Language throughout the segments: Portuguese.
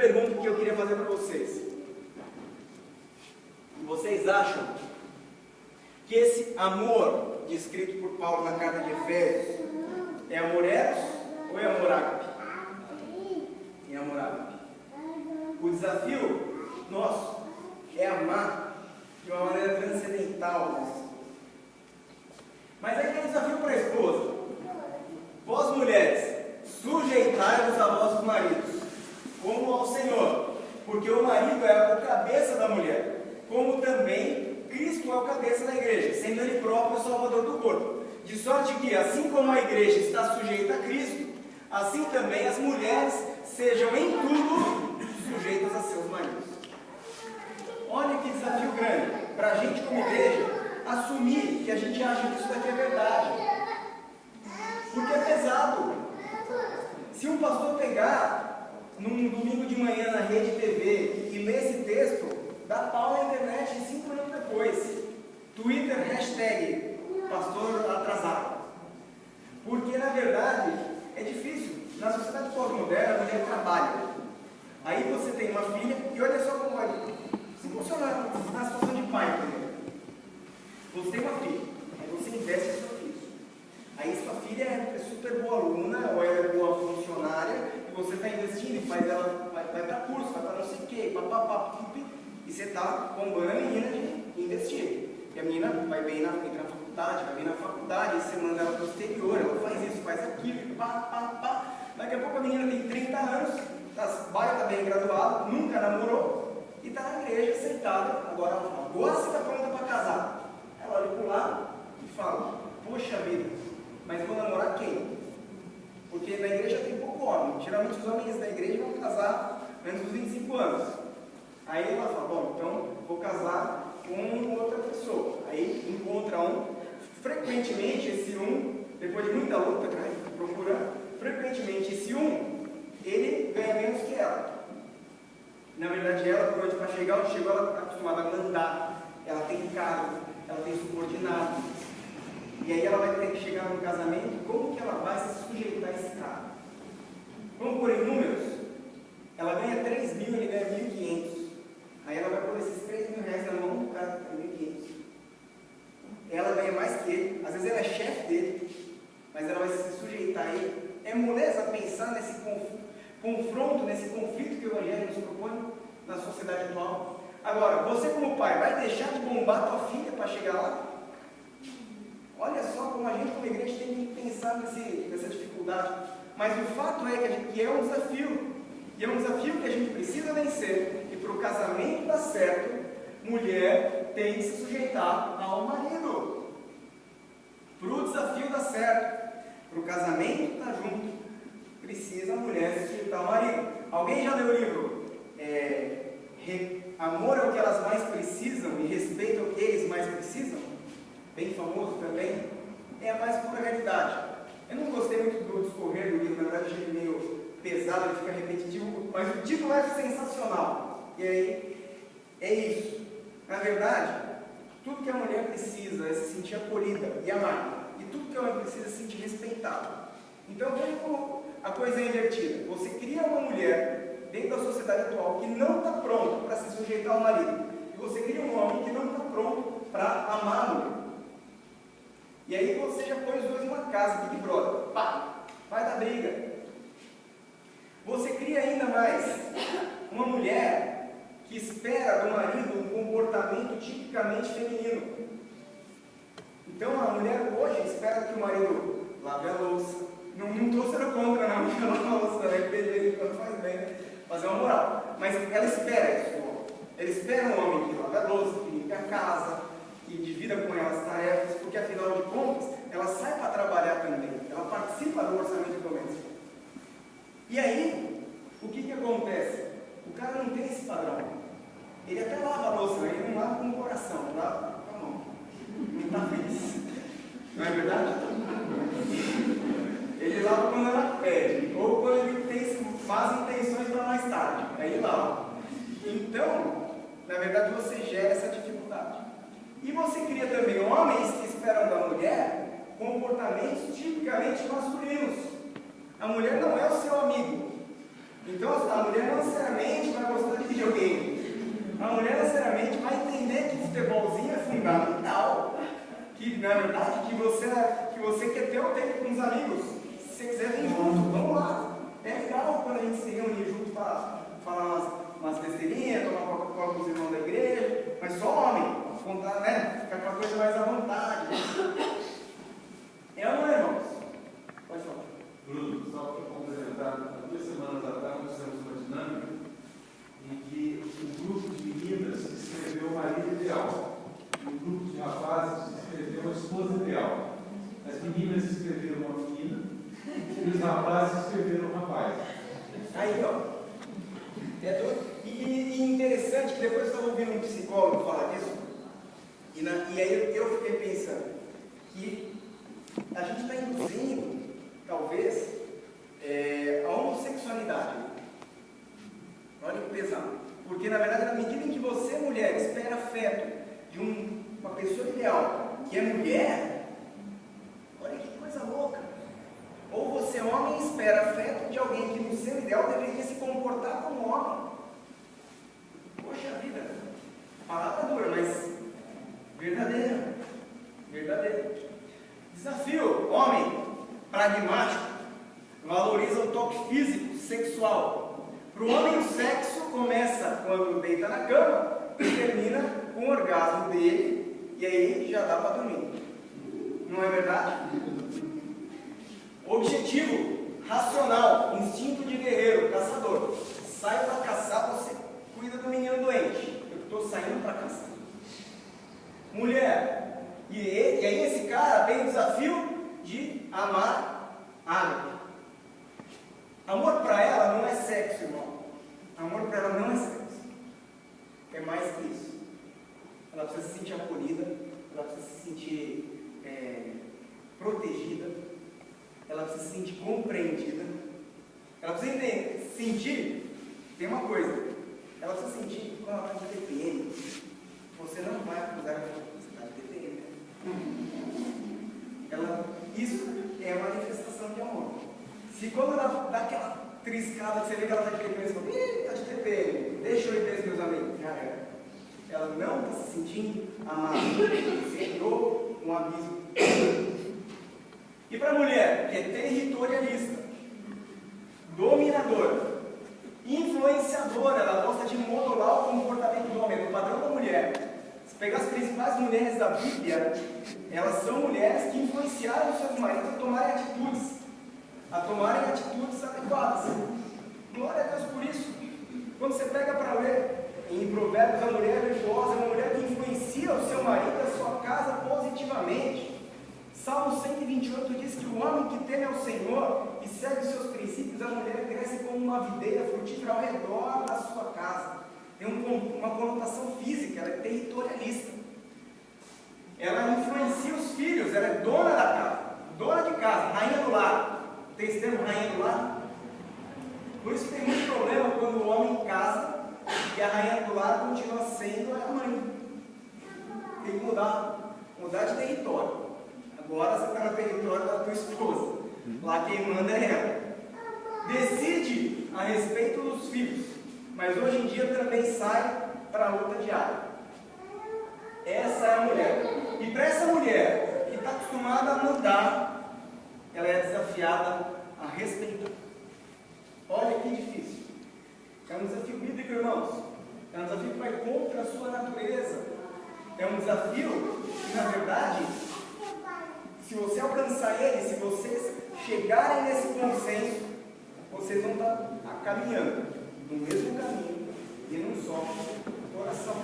pergunta que eu queria fazer para vocês. Vocês acham que esse amor descrito por Paulo na carta de Efésios é amor eros ou é amor ágape? É amor ágape. O desafio nosso é amar de uma maneira transcendental. Mas aí tem um desafio para a esposa. Vós, mulheres, sujeitai-vos a vossos maridos, como ao Senhor, porque o marido é o cabeça da mulher, como também Cristo é o cabeça da igreja, sendo ele próprio o salvador do corpo. De sorte que, assim como a igreja está sujeita a Cristo, assim também as mulheres sejam em tudo sujeitas a seus maridos. Olha que desafio grande para a gente como igreja assumir que a gente acha que isso daqui é verdade, porque é pesado. Se um pastor pegar num domingo de manhã na Rede TV e ler esse texto, dá pau na internet 5 minutos depois. Twitter, hashtag pastor atrasado. Porque na verdade é difícil. Na sociedade pós-moderna a mulher trabalha. Aí você tem uma filha e olha só como vai. Se funcionar na situação de pai, por exemplo. Você tem uma filha, aí você investe em sua filha. Aí sua filha é super boa aluna, ou ela é boa funcionária, e você está investindo e faz ela, vai para curso, vai para não sei o quê, papapá, e você está bombando a menina de investir. E a menina vai bem entra na faculdade, vai bem na faculdade, e você manda ela para o exterior, ela faz isso, faz aquilo, pá. Daqui a pouco a menina tem 30 anos, está bem graduada, nunca namorou, e está na igreja sentada. Agora ela fala, agora você está pronta para casar. Ela olha para o lado e fala, poxa vida, mas vou namorar quem? Porque na igreja tem pouco homem. Geralmente os homens da igreja vão casar menos dos 25 anos. Aí ela fala, bom, então vou casar com outra pessoa. Aí encontra um. Frequentemente esse um, depois de muita luta, procurando, frequentemente esse um, ele ganha menos que ela. Na verdade ela, por onde para chegar, onde chegou, ela está acostumada a mandar. Ela tem cargo, ela tem subordinado. E aí ela vai ter que chegar no casamento, como que ela vai se sujeitar a esse cara? Vamos pôr em números? Ela ganha 3 mil, ele ganha 1.500. Aí ela vai pôr esses 3 mil reais na mão do cara que tem 1.500. Ela ganha mais que ele, às vezes ela é chefe dele, mas ela vai se sujeitar a ele. É moleza pensar nesse confronto, nesse conflito que o Evangelho nos propõe na sociedade atual. Agora, você como pai, vai deixar de bombar tua filha para chegar lá? Olha só como a gente como igreja tem que pensar nessa dificuldade. Mas o fato é que é um desafio. E é um desafio que a gente precisa vencer. E para o casamento dar certo, mulher tem que se sujeitar ao marido. Para o desafio dar certo, para o casamento estar junto, precisa a mulher se sujeitar ao marido. Alguém já leu o livro Amor é o que elas mais precisam e respeito é o que eles mais precisam? Bem famoso também. É a mais pura realidade. Eu não gostei muito do discorrer do livro, na verdade achei meio pesado, ele fica repetitivo, mas o título é sensacional. E aí, é isso. Na verdade, tudo que a mulher precisa é se sentir acolhida e amada. E tudo que a mulher precisa é se sentir respeitada. Então, veja como a coisa é invertida. Você cria uma mulher dentro da sociedade atual que não está pronta para se sujeitar ao marido. E você cria um homem que não está pronto para amá-lo. E aí você já põe os dois numa casa, Big Brother. Pá, vai dar briga. Você cria ainda mais uma mulher que espera do marido um comportamento tipicamente feminino. Então a mulher hoje espera que o marido lave a louça. Não estou sendo contra não, lavar a louça, né? Beleza, quando faz bem, né? Fazer uma moral. Mas ela espera isso. Ela espera um homem que lave a louça, que limpe a casa, que divida com ela as tarefas, porque afinal de contas, ela sai para trabalhar também. Ela participa do orçamento doméstico. E aí, o que acontece? O cara não tem esse padrão. Ele até lava a louça, ele não lava com o coração, lava com a mão. Não está feliz. Não é verdade? Ele lava quando ela pede, ou quando ele tem más intenções para mais tarde. Aí ele lava. Então, na verdade, você gera essa dificuldade. E você cria também homens que esperam da mulher tipicamente masculinos. A mulher não é o seu amigo. Então a mulher não necessariamente vai gostar de videogame. A mulher não necessariamente vai entender que futebolzinho é fundamental. Que, na verdade, que você quer ter o tempo com os amigos. Se você quiser vir junto, vamos lá. É legal quando a gente se reúne junto para falar umas besteirinhas, tomar uma Coca-Cola com os irmãos da igreja, mas só homem, contar, né? Ficar com a coisa mais à vontade. É ou não é, irmãos? Pode falar. Bruno, só para complementar, há 2 semanas atrás nós fizemos uma dinâmica em que um grupo de meninas escreveu o marido ideal e um grupo de rapazes escreveu a esposa ideal. As meninas escreveram uma menina e os rapazes escreveram um rapaz. Aí, ó. E interessante que depois eu estava ouvindo um psicólogo falar disso, e aí eu fiquei pensando que a gente está induzindo, talvez, a homossexualidade. Olha que pesado. Porque, na verdade, na medida em que você, mulher, espera afeto de uma pessoa ideal, que é mulher, olha que coisa louca. Ou você, homem, espera afeto de alguém que, no seu ideal, deveria se comportar como homem. Poxa vida, palavra dura, mas verdadeira. Verdadeira. Desafio: homem pragmático valoriza o toque físico, sexual. Para o homem, o sexo começa quando deita na cama e termina com o orgasmo dele, e aí já dá para dormir. Não é verdade? Objetivo racional, instinto de guerreiro, caçador. Sai para caçar, você cuida do menino doente. Eu estou saindo para caçar. Mulher, e aí esse cara tem o desafio de amar água. Amor para ela não é sexo, irmão. Amor para ela não é sexo. É mais que isso. Ela precisa se sentir acolhida, ela precisa se sentir protegida, ela precisa se sentir compreendida, ela precisa sentir, tem uma coisa, ela precisa sentir que quando ela está de TPM, você não vai acusar ela, você está de TPM. Isso é a manifestação de amor. Se quando ela dá aquela triscada que você vê que ela está de TPM, você fala, está de TPM, deixa eu ir ver meus amigos, já era. Ela não está se sentindo amada, você criou um abismo. E para a mulher, que é territorialista, dominadora, influenciadora, ela gosta de modular o comportamento do homem, do padrão da mulher. Se pegar as principais mulheres da Bíblia, elas são mulheres que influenciaram os seus maridos a tomarem atitudes adequadas. Glória a Deus por isso. Quando você pega para ler em Provérbios, a mulher virtuosa é uma mulher que influencia o seu marido e a sua casa positivamente. Salmo 128 diz que o homem que teme ao Senhor e segue os seus princípios, a mulher cresce como uma videira frutífera ao redor da sua casa. Tem uma conotação física, ela é territorialista. Ela influencia os filhos, ela é dona da casa, dona de casa, rainha do lar. Tem esse termo, rainha do lar? Por isso tem muito problema quando o homem casa e a rainha do lar continua sendo a mãe. Tem que mudar de território. Agora você está no território da tua esposa. Lá quem manda é ela. Decide a respeito dos filhos, mas hoje em dia também sai para a luta diária. Essa é a mulher. E para essa mulher que está acostumada a mandar, ela é desafiada a respeitar. Olha que difícil. É um desafio bíblico, irmãos. É um desafio que vai contra a sua natureza. É um desafio que, na verdade, se você alcançar ele, se vocês chegarem nesse consenso, vocês vão estar caminhando no mesmo caminho e num só coração.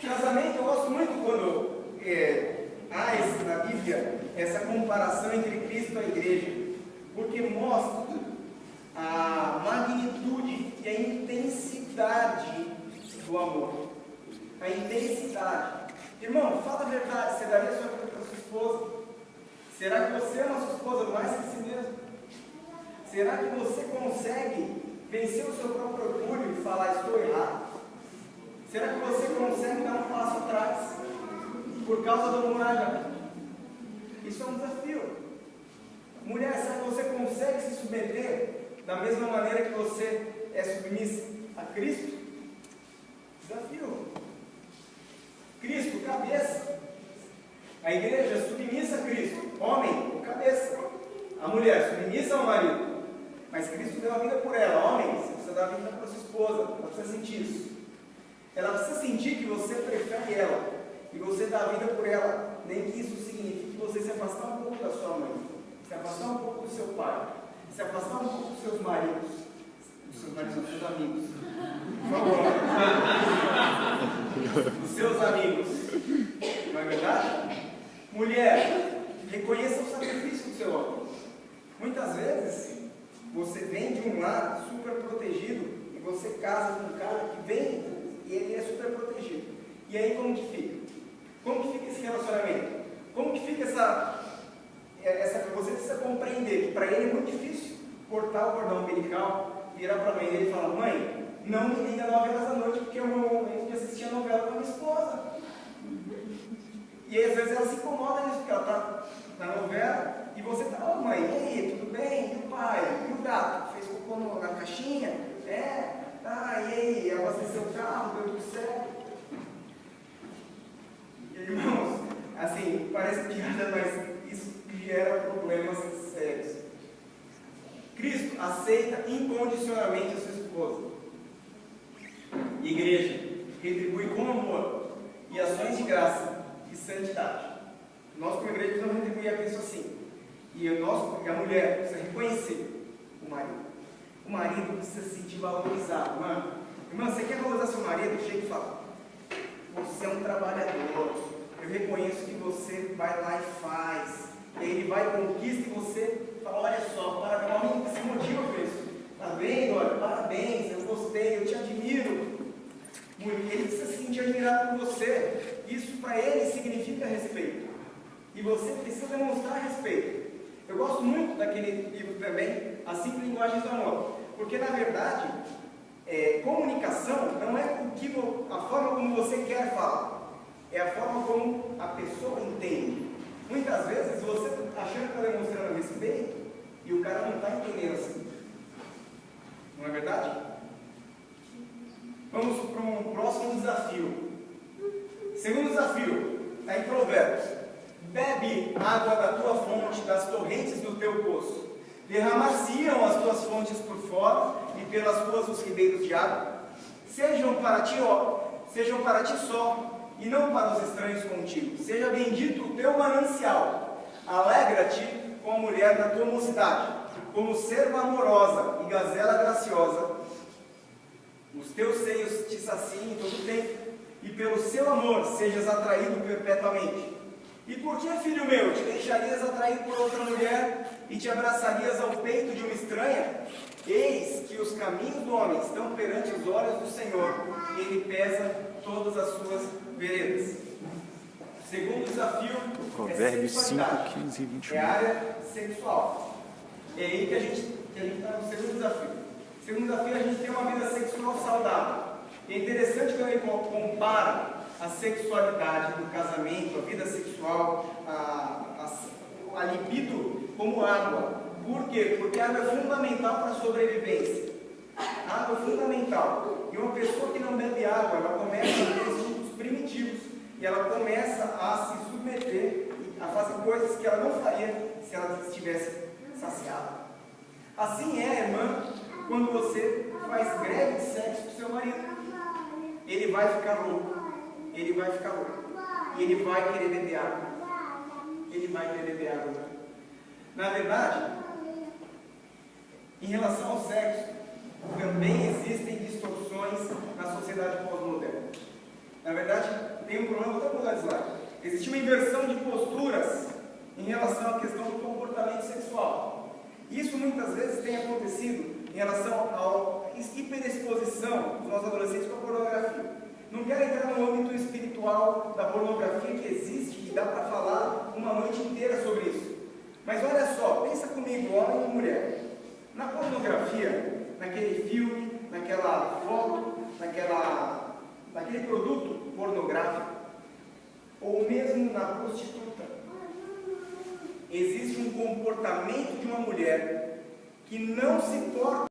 Casamento, eu gosto muito quando há na Bíblia essa comparação entre Cristo e a igreja, porque mostra a magnitude e a intensidade do amor. A intensidade. Irmão, fala a verdade, você daria sua vida para sua esposa? Será que você ama a sua esposa mais que si mesmo? Será que você consegue vencer o seu próprio orgulho e falar, estou errado? Será que você consegue dar um passo atrás por causa do amor? Isso é um desafio. Mulher, será que você consegue se submeter da mesma maneira que você é submissa a Cristo? Desafio. Cristo, cabeça. A igreja submissa a Cristo. Homem, o cabeça. A mulher, submissa ao marido. Mas Cristo deu a vida por ela. Homem, você precisa dar a vida para sua esposa. Ela precisa sentir isso. Ela precisa sentir que você prefere ela. E você dá a vida por ela. Nem que isso signifique você se afastar um pouco da sua mãe. Se afastar um pouco do seu pai. Se afastar um pouco dos seus maridos. Dos seus maridos, dos seus amigos. Por favor. Dos seus amigos. Não é verdade? Mulher, reconheça o sacrifício do seu homem. Muitas vezes, você vem de um lar super protegido e você casa com um cara que vem e ele é super protegido. E aí como que fica? Como que fica esse relacionamento? Como que fica você precisa compreender que para ele é muito difícil cortar o cordão umbilical, virar para a mãe dele e falar: mãe, não me liga 9 horas da noite porque é o meu momento de assistir a novela com a minha esposa. E aí, às vezes ela se incomoda nisso, porque ela está na novela e você está: ô mãe, e aí, tudo bem? E o pai? E o gato? Fez cocô na caixinha? Tá, e aí, abasteceu o carro, deu tudo certo? Irmãos, assim, parece piada, mas isso gera problemas sérios. Cristo aceita incondicionalmente a sua esposa. Igreja, retribui com amor e ações de graça e santidade. Nós, como igreja, precisamos retribuir a Cristo assim. E a mulher precisa reconhecer o marido. O marido precisa se sentir valorizado. Irmã, você quer valorizar seu marido? Chega e fala: você é um trabalhador. Eu reconheço que você vai lá e faz. E aí ele vai, conquista, e você fala: olha só, parabéns. O homem se motiva por isso. Tá vendo? Olha, parabéns, eu gostei, eu te admiro. Ele precisa se sentir admirado por você. Isso para ele significa respeito. E você precisa demonstrar respeito. Eu gosto muito daquele livro também, As 5 Linguagens do Amor. Porque na verdade, comunicação não é a forma como você quer falar. É a forma como a pessoa entende. Muitas vezes você achando que está demonstrando respeito e o cara não está entendendo assim. Não é verdade? Vamos para um próximo desafio. Segundo desafio, está em Provérbios: bebe água da tua fonte, das torrentes do teu poço. Derramar-se-iam as tuas fontes por fora, e pelas ruas os ribeiros de água. Sejam para ti só, e não para os estranhos contigo. Seja bendito o teu manancial. Alegra-te com a mulher da tua mocidade, como serva amorosa e gazela graciosa. Os teus seios te saciem todo o tempo, e pelo seu amor sejas atraído perpetuamente. E por que, filho meu, te deixarias atrair por outra mulher e te abraçarias ao peito de uma estranha? Eis que os caminhos do homem estão perante os olhos do Senhor, e ele pesa todas as suas veredas. Segundo desafio, Provérbios 5, 15 e 21. É a área sexual. É aí que a gente está no segundo desafio. Segundo desafio, a gente tem uma vida sexual saudável. E é interessante quando ele compara a sexualidade do casamento, a vida sexual, a libido como água. Por quê? Porque a água é fundamental para a sobrevivência. A água é fundamental. E uma pessoa que não bebe água, ela começa a ter instintos primitivos. E ela começa a se submeter a fazer coisas que ela não faria se ela estivesse saciada. Assim é, irmã, quando você faz greve de sexo com seu marido. Ele vai ficar louco. Ele vai ficar louco. E ele vai querer beber água. Ele vai querer beber água. Na verdade, em relação ao sexo, também existem distorções na sociedade pós-moderna. Na verdade, tem um problema, vou mudar de slide. Existe uma inversão de posturas em relação à questão do comportamento sexual. Isso muitas vezes tem acontecido em relação à hiperexposição dos nossos adolescentes com a pornografia. Não quero entrar no âmbito espiritual da pornografia que existe e dá para falar uma noite inteira sobre isso. Mas olha só, pensa comigo, homem e mulher. Na pornografia, naquele filme, naquela foto, naquele produto pornográfico, ou mesmo na prostituta, existe um comportamento de uma mulher que que não se torna